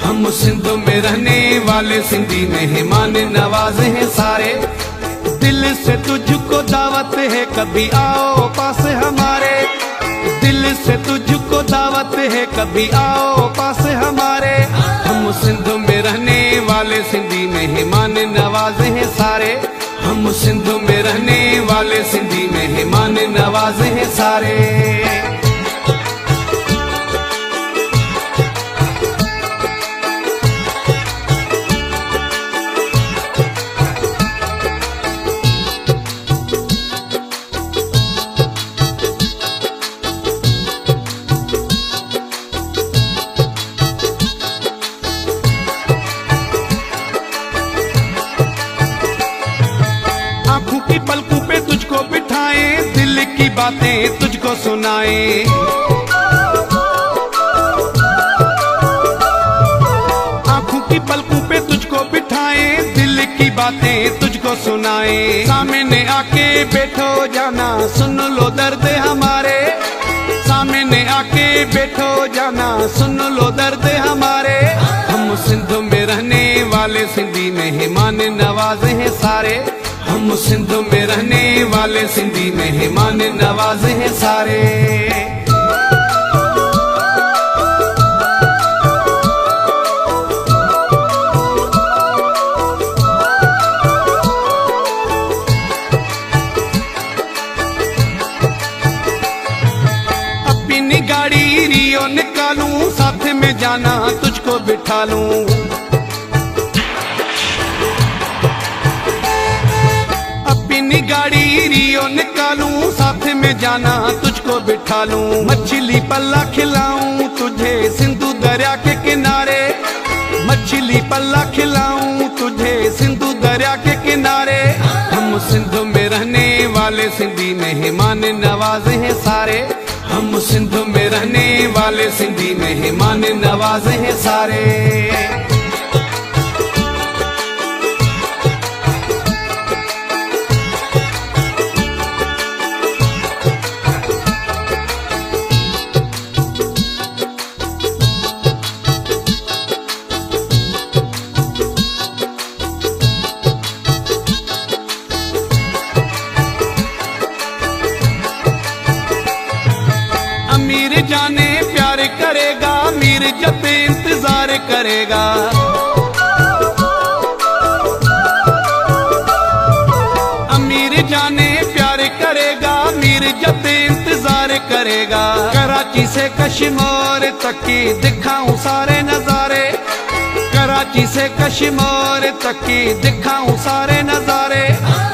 हम सिंध में रहने वाले सिंधी मेहमान नवाज हैं सारे। दिल से तुझको दावत है कभी आओ पास हमारे, दिल से तुझको दावत है कभी आओ पास हमारे। हम सिंध में रहने वाले सिंधी मेहमान नवाज हैं सारे, हम सिंध में रहने वाले सिंधी मेहमान नवाज हैं सारे। आंखों की पलकों पे तुझको बिठाए, दिल की बातें तुझको सुनाए। आंखों की पलकों पे तुझको बिठाए, दिल की बातें तुझको सुनाए। सामने आके बैठो जाना सुन लो दर्द हमारे, सामने आके बैठो जाना सुन लो दर्द हमारे। हम सिंध में रहने वाले सिंधी मेहमान नवाज हैं सारे, हम सिंध में रहने वाले सिंधी मेहमान नवाज हैं सारे। अपनी गाड़ी रियो निकालूं, साथ में जाना तुझको बिठा लूं। अपनी गाड़ी रियो निकालूं, साथ में जाना तुझको बिठा लूं। मछली पल्ला खिलाऊं तुझे सिंधु दरिया के किनारे, मछली पल्ला खिलाऊं तुझे सिंधु दरिया के किनारे। हम सिंध में रहने वाले सिंधी मेहमान नवाज हैं सारे, हम सिंध में रहने वाले सिंधी मेहमान नवाज हैं सारे। अमीर जाने प्यार करेगा, मीर जब इंतजार करेगा। अमीर जाने प्यार करेगा, मीर जब इंतजार करेगा। कराची से कश्मीर तक की दिखाऊं सारे नजारे, कराची से कश्मीर तक की दिखाऊं सारे नजारे।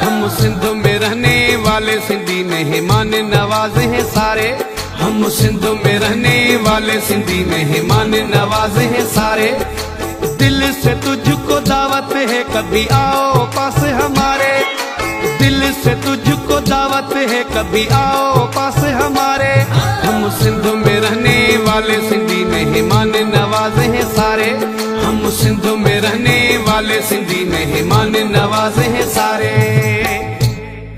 हम सिंध में रहने वाले सिंधी मेहमान नवाज हैं सारे, हम सिंध में रहने वाले सिंधी मेहमान नवाज हैं सारे। दिल से तुझको दावत है कभी आओ पास हमारे, दिल से तुझको दावत है कभी आओ पास हमारे। हम सिंध में रहने वाले सिंधी मेहमान नवाज हैं सारे, हम सिंध में रहने वाले सिंधी मेहमान नवाज हैं सारे।